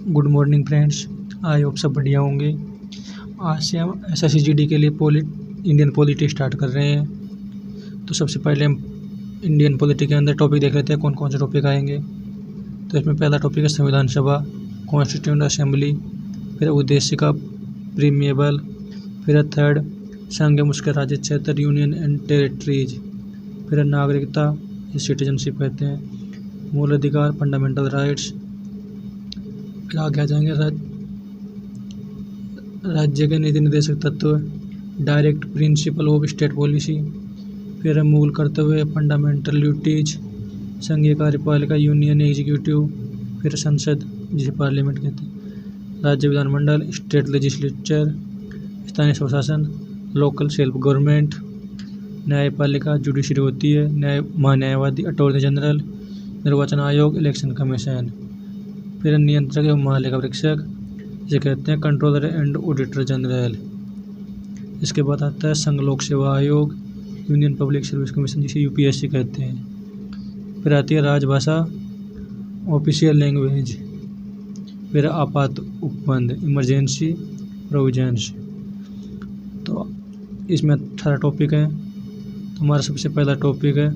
Good morning friends. I hope सब बढ़िया होंगे। आज से हम SSCGD के लिए इंडियन पॉलिटी स्टार्ट कर रहे हैं। तो सबसे पहले हम इंडियन पॉलिटी के अंदर टॉपिक देख लेते हैं कौन कौन से टॉपिक आएंगे। तो इसमें पहला टॉपिक है संविधान सभा, कॉन्स्टिट्यूएंट असेंबली, फिर उद्देशिका प्रीमिएबल, फिर थर्ड संघ मुख्य राज्य क्षेत्र यूनियन एंड टेरिटरीज, फिर नागरिकता सिटीजनशिप कहते हैं, मूल अधिकार फंडामेंटल राइट्स, फिर आगे आ जाएंगे राज्य के नीति निर्देशक तत्व, direct principle of state policy, फिर मूल कर्तव्य फंडामेंटल ड्यूटीज, संघीय कार्यपालिका यूनियन एग्जीक्यूटिव, फिर संसद जिसे पार्लियामेंट कहते हैं, राज्य विधानमंडल स्टेट लेजिस्लेचर, स्थानीय स्वशासन लोकल सेल्फ गवर्नमेंट, न्यायपालिका जुडिशरी होती है, महान्यायवादी अटॉर्नी जनरल, निर्वाचन आयोग इलेक्शन कमीशन, फिर नियंत्रक एवं महालेखा परीक्षक जिसे कहते हैं कंट्रोलर एंड ऑडिटर जनरल। इसके बाद आता है संघ लोक सेवा आयोग, यूनियन पब्लिक सर्विस कमीशन जिसे UPSC कहते हैं। फिर आती है राजभाषा ऑफिशियल लैंग्वेज, फिर आपात उपबंध इमरजेंसी प्रोविजंस। तो इसमें 18 टॉपिक हैं। तो हमारा सबसे पहला टॉपिक है,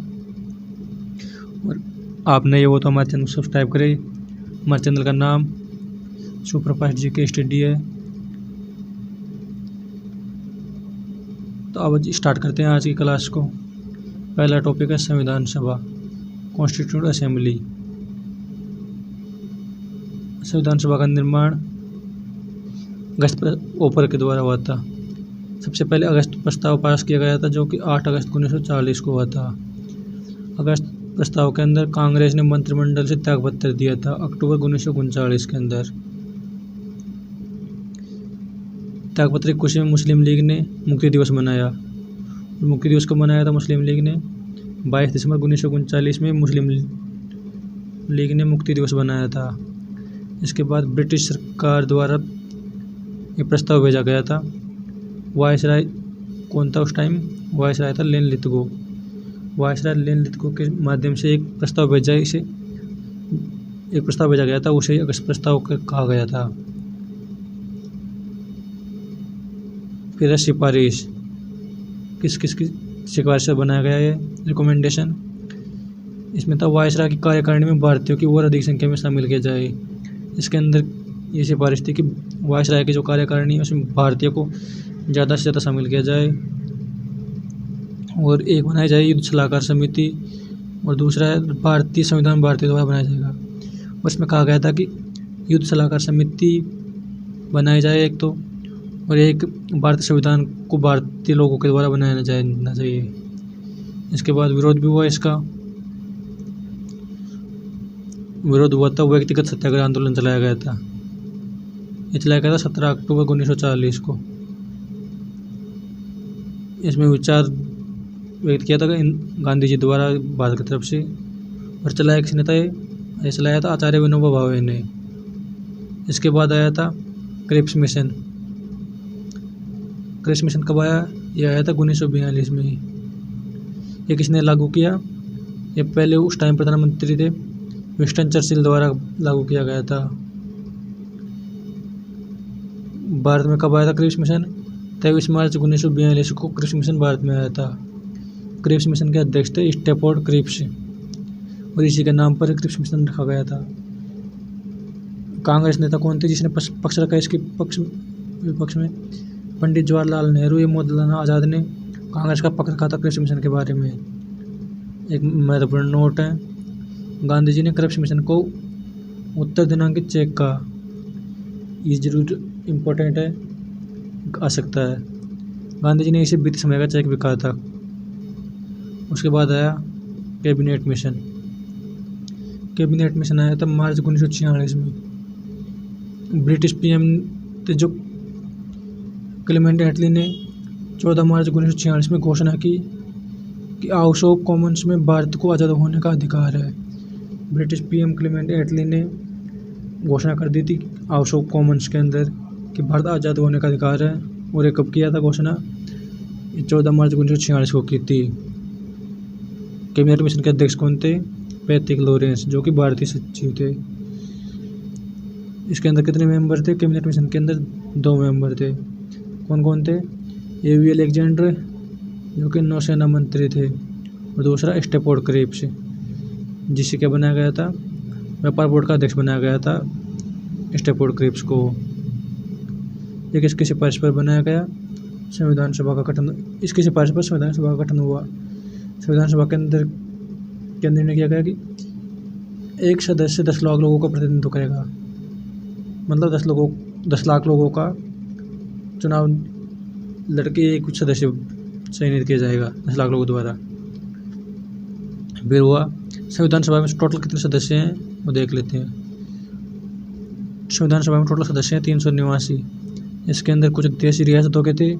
और आप नए हो तो हमारे चैनल को सब्सक्राइब करें। हमारे चैनल का नाम सुपरफास्ट GK स्टडी है। तो अब स्टार्ट करते हैं आज की क्लास को। पहला टॉपिक है संविधान सभा कॉन्स्टिट्यूएंट असेंबली। संविधान सभा का निर्माण अगस्त ओपर के द्वारा हुआ था। सबसे पहले अगस्त प्रस्ताव पास किया गया था जो कि 8 अगस्त 1940 को हुआ था। अगस्त प्रस्ताव के अंदर कांग्रेस ने मंत्रिमंडल से त्यागपत्र दिया था अक्टूबर 1939 के अंदर। त्यागपत्र की खुशी में मुस्लिम लीग ने मुक्ति दिवस मनाया। मुक्ति दिवस को मनाया था मुस्लिम लीग ने 22 दिसंबर 1939 में मुस्लिम लीग ने मुक्ति दिवस बनाया था। इसके बाद ब्रिटिश सरकार द्वारा ये प्रस्ताव भेजा गया था। वायसराय कौन था उस टाइम? वायसराय था लेन लिथगो। वायसराय लेन लिथगो के माध्यम से एक प्रस्ताव भेजा गया था, उसे अगस्त प्रस्ताव कहा गया था। फिर सिफारिश किस किस की सिफारिश से बनाया गया है रिकमेंडेशन। इसमें था वायसराय की कार्यकारिणी में भारतीयों की और अधिक संख्या में शामिल किया जाए। इसके अंदर ये सिफारिश थी कि वायसराय की जो कार्यकारिणी है उसमें भारतीयों को ज़्यादा से ज़्यादा शामिल किया जाए, और एक बनाई जाए युद्ध सलाहकार समिति, और दूसरा है भारतीय संविधान भारतीय द्वारा बनाया जाएगा। और इसमें कहा गया था कि युद्ध सलाहकार समिति बनाई जाए एक तो, और एक भारतीय संविधान को भारतीय लोगों के द्वारा बनाया जाना चाहिए। इसके बाद विरोध भी हुआ। इसका विरोध हुआ था, व्यक्तिगत सत्याग्रह आंदोलन चलाया गया था। ये चलाया गया था 17 अक्टूबर 1940 को। इसमें विचार व्यक्त किया था गांधी जी द्वारा भारत की तरफ से, और चलाया किसने था? ये चलाया था आचार्य विनोबा भावे ने। इसके बाद आया था क्रिप्स मिशन। क्रिप्स मिशन कब आया? यह आया था 1942 में ही। ये किसने लागू किया? ये पहले उस टाइम प्रधानमंत्री थे विंस्टन चर्चिल द्वारा लागू किया गया था। भारत में कब आया था क्रिप्स मिशन? 23 मार्च 1942 को क्रिप्स मिशन भारत में आया था। क्रिप्स मिशन के अध्यक्ष थे स्टैफोर्ड क्रिप्स, और इसी के नाम पर क्रिप्स मिशन रखा गया था। कांग्रेस नेता कौन थे जिसने पक्ष रखा इसके विपक्ष में? पंडित जवाहरलाल नेहरू या मौलाना आज़ाद ने कांग्रेस का पक्ष रखा था क्रिप्स मिशन के बारे में। एक महत्वपूर्ण नोट है, गांधी जी ने क्रिप्स मिशन को उत्तर दिनांकित चेक का, ये जरूर इम्पोर्टेंट है, आ सकता है। गांधी जी ने इसे बीते समय का चेक भी कहा था। उसके बाद आया कैबिनेट मिशन। कैबिनेट मिशन आया था मार्च 1946 में। ब्रिटिश PM थे जो क्लेमेंट एटली ने 14 मार्च 1946 में घोषणा की कि हाउस ऑफ कॉमन्स में भारत को आज़ाद होने का अधिकार है। ब्रिटिश PM क्लेमेंट एटली ने घोषणा कर दी थी हाउस ऑफ कॉमन्स के अंदर कि भारत आज़ाद होने का अधिकार है। और ये कब किया था घोषणा? 14 मार्च 1946 को की थी। कैबिनेट मिशन के अध्यक्ष कौन थे? पैट्रिक लॉरेंस, जो कि भारतीय सचिव थे। इसके अंदर कितने मेंबर थे? कैबिनेट मिशन के अंदर 2 मेंबर थे। कौन कौन थे? एवी अलेक्जेंडर जो कि नौसेना मंत्री थे, और दूसरा स्टेफोर्ड क्रिप्स जिसे क्या बनाया गया था? व्यापार बोर्ड का अध्यक्ष बनाया गया था स्टेफोर्ड क्रिप्स को। ये किसकी सिफारिश पर बनाया गया? संविधान सभा का गठन, इसकी सिफारिश पर संविधान सभा का गठन हुआ। संविधान सभा के अंदर क्या निर्णय किया गया कि एक सदस्य 10 लाख लोगों का प्रतिनिधित्व करेगा, मतलब 10 लाख लोगों का चुनाव लड़के एक कुछ सदस्य चयनित किया जाएगा 10 लाख लोगों द्वारा। फिर हुआ संविधान सभा में टोटल कितने सदस्य हैं वो देख लेते हैं। संविधान सभा में टोटल सदस्य हैं 389। इसके अंदर कुछ देशी रियासतों के थे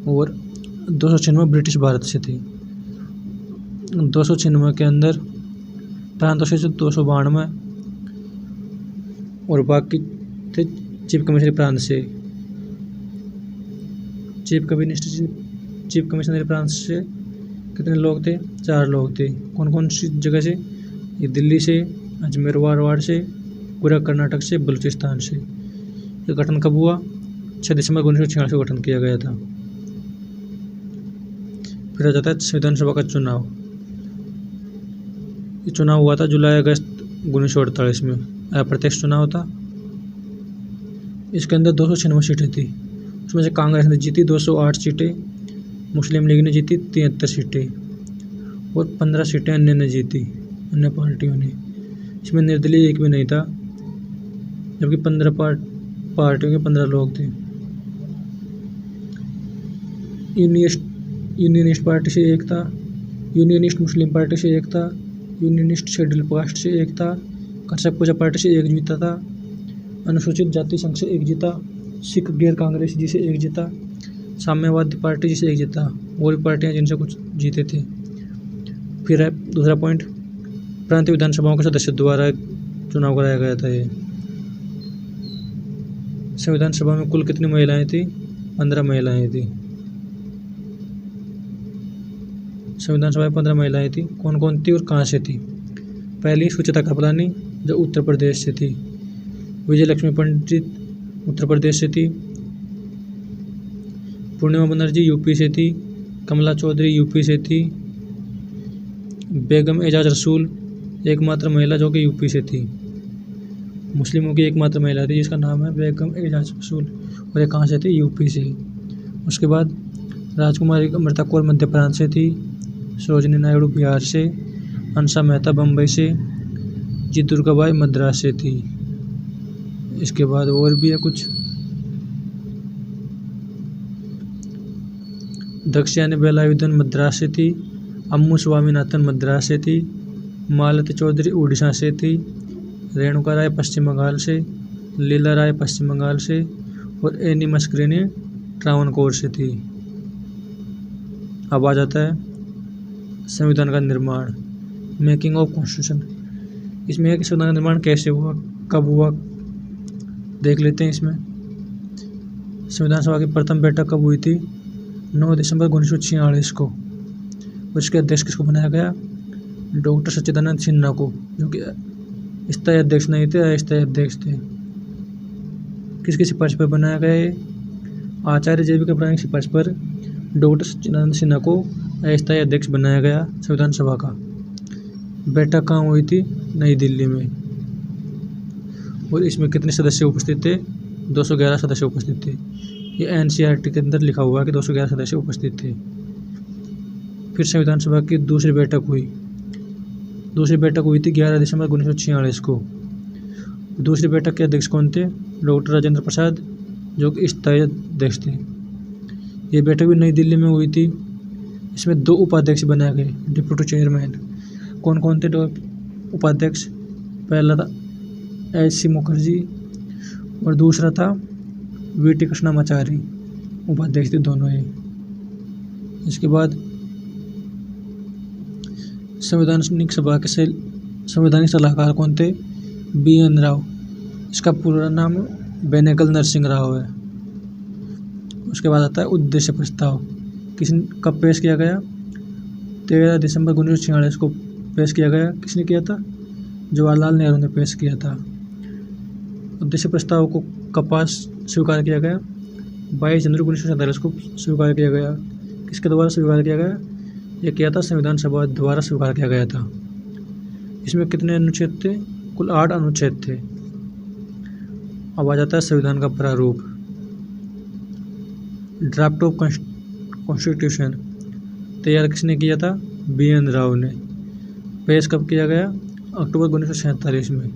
और 296 ब्रिटिश भारत से थे। 296 के अंदर प्रांतों से 292 और बाकी थे चीफ कमिश्नरी प्रांत से। चीफ कमिश्नरी प्रांत से कितने लोग थे? 4 लोग थे। कौन कौन सी जगह से? ये दिल्ली से, अजमेर वारवाड़ से, पूरा कर्नाटक से, बलूचिस्तान से। ये गठन कब हुआ? 6 दिसंबर 1946 को गठन किया गया था। फिर आ जाता है संविधान सभा का चुनाव। ये चुनाव हुआ था जुलाई अगस्त 1948 में, अप्रत्यक्ष चुनाव था। इसके अंदर 296 सीटें थी, उसमें से कांग्रेस ने जीती 208 सीटें, मुस्लिम लीग ने जीती 73 सीटें और 15 सीटें अन्य ने जीती, अन्य पार्टियों ने। इसमें निर्दलीय एक भी नहीं था, जबकि 15 पार्टियों के 15 लोग थे। यूनियनिस्ट पार्टी से एक था, यूनियनिस्ट मुस्लिम पार्टी से एक था, यूनियनिस्ट शेड्यूल कास्ट से एक था, कर्षक पूजा पार्टी से एक जीता था, अनुसूचित जाति संघ से एक जीता, सिख गैर कांग्रेस जी से एक जीता, साम्यवादी पार्टी जी से एक जीता। और भी पार्टियां जिनसे कुछ जीते थे। फिर है दूसरा पॉइंट, प्रांतीय विधानसभाओं के सदस्य द्वारा चुनाव कराया गया था। ये संविधान सभा में कुल कितनी महिलाएं थी? 15 महिलाएं थी। संविधान सभा में 15 महिलाएं थी। कौन कौन थी और कहाँ से थी? पहली सुचिता कृपलानी जो उत्तर प्रदेश से थी, विजय लक्ष्मी पंडित उत्तर प्रदेश से थी, पूर्णिमा बनर्जी यूपी से थी, कमला चौधरी यूपी से थी, बेगम एजाज रसूल एकमात्र महिला जो कि यूपी से थी, मुस्लिमों की एकमात्र महिला थी जिसका नाम है बेगम एजाज रसूल, और ये कहाँ से थी? यूपी से। उसके बाद राजकुमारी अमृता कौर मध्य प्रांत से थी, सरोजिनी नायडू बिहार से, हंसा मेहता बम्बई से, जी दुर्गाबाई मद्रास से थी। इसके बाद और भी है कुछ, दक्षियानी बेलायुधन मद्रास से थी, अम्मू स्वामीनाथन मद्रास से थी, मालती चौधरी उड़ीसा से थी, रेणुका राय पश्चिम बंगाल से, लीला राय पश्चिम बंगाल से, और एनी मस्करेनी ट्रावनकोर से थी। अब आ जाता है संविधान का निर्माण, मेकिंग ऑफ कॉन्स्टिट्यूशन। इसमें है कि संविधान का निर्माण कैसे हुआ, कब हुआ, देख लेते हैं। इसमें संविधान सभा की प्रथम बैठक कब हुई थी? 9 दिसंबर 1946 को। और इसके अध्यक्ष किसको बनाया गया? डॉक्टर सच्चिदानंद सिन्हा को, जो कि स्थायी अध्यक्ष नहीं थे, अस्थायी अध्यक्ष थे। किसकी सिफारिश पर बनाया गया है? आचार्य जे बी कृपलानी की सिफारिश पर डॉक्टर सच्चिदानंद सिन्हा को अस्थायी अध्यक्ष बनाया गया संविधान सभा का। बैठक कहाँ हुई थी? नई दिल्ली में। और इसमें कितने सदस्य उपस्थित थे? 211 सदस्य उपस्थित थे। ये एनसीईआरटी के अंदर लिखा हुआ है कि 211 सदस्य उपस्थित थे। फिर संविधान सभा की दूसरी बैठक हुई। दूसरी बैठक हुई थी 11 दिसंबर 1946 को। दूसरी बैठक के अध्यक्ष कौन थे? डॉक्टर राजेंद्र प्रसाद, जो कि स्थायी अध्यक्ष थे। ये बैठक भी नई दिल्ली में हुई थी। इसमें 2 उपाध्यक्ष बनाए गए, डिप्टी चेयरमैन। कौन कौन थे उपाध्यक्ष? पहला था एच सी मुखर्जी और दूसरा था वी टी कृष्णामाचारी, उपाध्यक्ष थे दोनों ये। इसके बाद संवैधानिक सभा के संवैधानिक सलाहकार कौन थे? B N Rao. इसका पूरा नाम बेनेगल नरसिंह राव है। उसके बाद आता है उद्देश्य प्रस्ताव। कब पेश किया गया? 13 दिसंबर 1946 को पेश किया गया। किसने किया था? जवाहरलाल नेहरू ने पेश किया था। उद्देश्य प्रस्ताव को कपास स्वीकार किया गया। 22 जनवरी 1947 को स्वीकार किया गया। किसके द्वारा स्वीकार किया गया? ये किया था संविधान सभा द्वारा स्वीकार किया गया था। इसमें कितने अनुच्छेद थे? कुल 8 अनुच्छेद थे। अब आ जाता है संविधान का प्रारूप। ड्राफ्ट ऑफ कॉन्स्टिट्यूशन तैयार किसने किया था? BN राव ने। पेश कब किया गया? अक्टूबर 1947 में।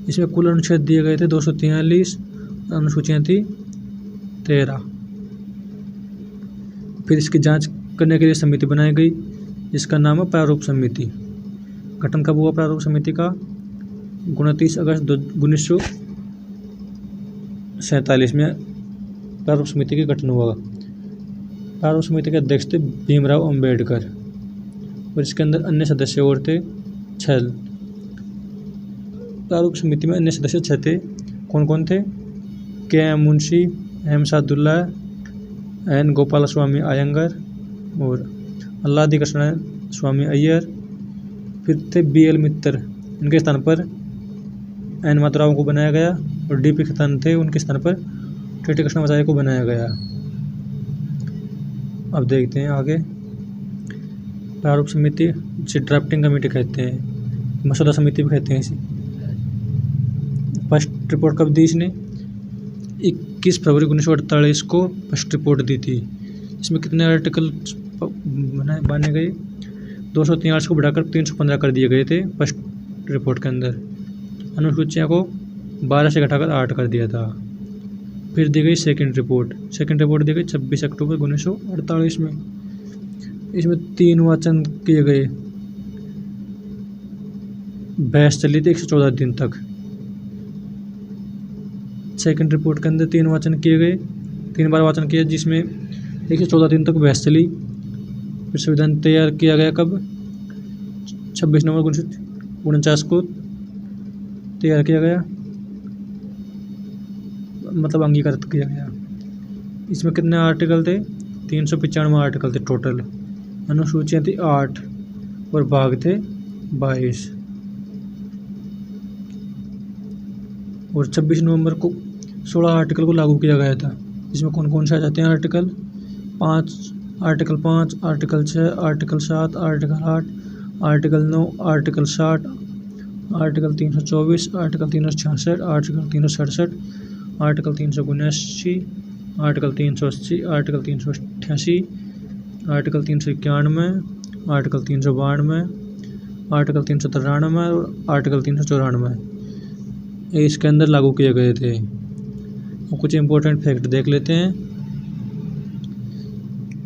इसमें कुल अनुच्छेद दिए गए थे 243, अनुसूचियाँ थी 13। फिर इसकी जांच करने के लिए समिति बनाई गई जिसका नाम है प्रारूप समिति। गठन कब हुआ प्रारूप समिति का? 29 अगस्त 1947 में प्रारूप समिति का गठन हुआ। प्रारूप समिति के अध्यक्ष थे भीमराव अंबेडकर और इसके अंदर अन्य सदस्य और थे 6। प्रारूप समिति में अन्य सदस्य 6 थे। कौन कौन थे? KM Munshi, M Sadulla, N Gopal Swami Iyengar और अल्लादी कृष्ण स्वामी अय्यर। फिर थे BL मित्तर, इनके स्थान पर N माधवराव को बनाया गया और DP खतान थे, उनके स्थान पर TT कृष्णाचार्य को बनाया गया। अब देखते हैं आगे। प्रारूप समिति जिसे ड्राफ्टिंग कमेटी कहते हैं, मसौदा समिति भी कहते हैं इसे। फर्स्ट रिपोर्ट कब दी इसने? 21 फरवरी 1948 को फर्स्ट रिपोर्ट दी थी। इसमें कितने आर्टिकल बने गए? 243 को बढ़ाकर 315 कर दिए गए थे फर्स्ट रिपोर्ट के अंदर। अनुसूचियाँ को 12 से घटाकर 8 कर दिया था। फिर दी गई सेकंड रिपोर्ट दी गई 26 अक्टूबर 1948 में। इसमें 3 वाचन किए गए। बहस चली थी 114 दिन तक। सेकंड रिपोर्ट के अंदर 3 वाचन किए गए, 3 बार वाचन किया, जिसमें 114 दिन तक बहस चली। फिर संविधान तैयार किया गया कब? 26 नवंबर 1949 को तैयार किया गया, मतलब अंगीकृत किया गया। इसमें कितने आर्टिकल थे? 395 आर्टिकल थे टोटल। अनुसूचियाँ थी 8 और भाग थे 22। और 26 नवंबर को 16 आर्टिकल को लागू किया गया था। इसमें कौन कौन से आ जाते हैं article? 5, article 5, article 6, article 7, article 8, article 9, article 60, article 324, article 366, article 367, article 379, article 380, article 388, article 391, article 392, article 393 और आर्टिकल 394 ये इसके अंदर लागू किए गए थे। कुछ इम्पोर्टेंट फैक्ट देख लेते हैं।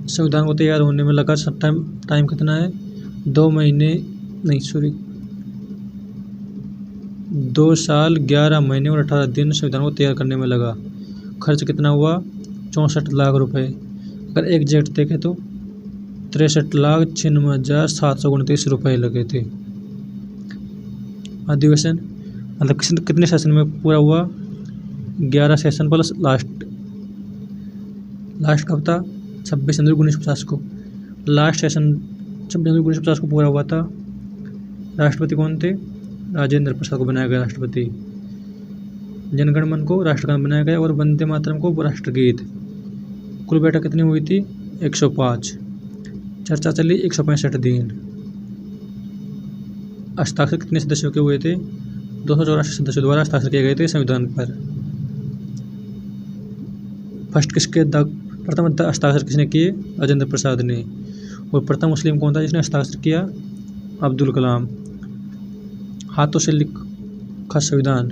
संविधान को तैयार होने में लगा टाइम कितना है? 2 साल 11 महीने और 18 दिन संविधान को तैयार करने में लगा। खर्च कितना हुआ? 64 लाख रुपए। अगर एग्जैक्ट देखें तो 63,96,729 रुपये लगे थे। अधिवेशन मतलब कितने सेशन में पूरा हुआ? 11 सेशन प्लस लास्ट कब था? 26 जनवरी 1950 को। लास्ट सेशन 26 जनवरी 1950 को पूरा हुआ था। राष्ट्रपति कौन थे? राजेंद्र प्रसाद को बनाया गया राष्ट्रपति। जनगण मन को राष्ट्रगान बनाया गया और वंदे मातरम को राष्ट्रगीत। कुल बैठक कितनी हुई थी? 105। चर्चा चली 165 दिन। हस्ताक्षर कितने सदस्यों के हुए थे? 284 सदस्यों द्वारा हस्ताक्षर किए गए थे संविधान पर। प्रथम हस्ताक्षर किसने किए? राजेंद्र प्रसाद ने। और प्रथम मुस्लिम कौन था जिसने हस्ताक्षर किया? अब्दुल कलाम। हाथों से लिखा संविधान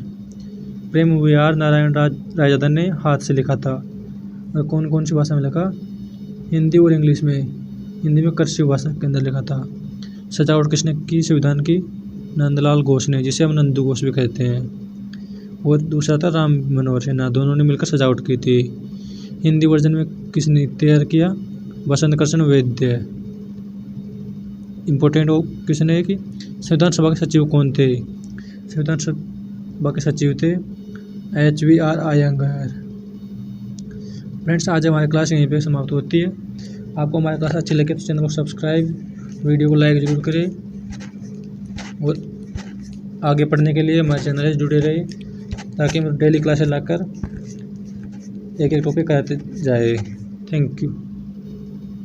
प्रेम विहार नारायण रायजादा ने हाथ से लिखा था। और कौन कौन सी भाषा में लिखा? हिंदी और इंग्लिश में। हिंदी में कर्सिव भाषा के अंदर लिखा था। सजावट किसने की संविधान की? नंदलाल घोष ने, जिसे हम नंदू घोष भी कहते हैं। और दूसरा था राम मनोहर सिन्हा, दोनों ने मिलकर सजावट की थी। हिंदी वर्जन में किसने तैयार किया? बसंत कृष्ण वैद्य। इम्पोर्टेंट हो किसने कि संविधान सभा के सचिव कौन थे? संविधान सभा के सचिव थे HVR अयंगर। फ्रेंड्स, आज हमारी क्लास यहीं पे समाप्त होती है। आपको हमारी क्लास अच्छी लगे तो चैनल को सब्सक्राइब, वीडियो को लाइक जरूर करें और आगे पढ़ने के लिए हमारे चैनल से जुड़े रहे। ताकि हम डेली क्लासेस लाकर एक एक टॉपिक कराते जाए। Thank you.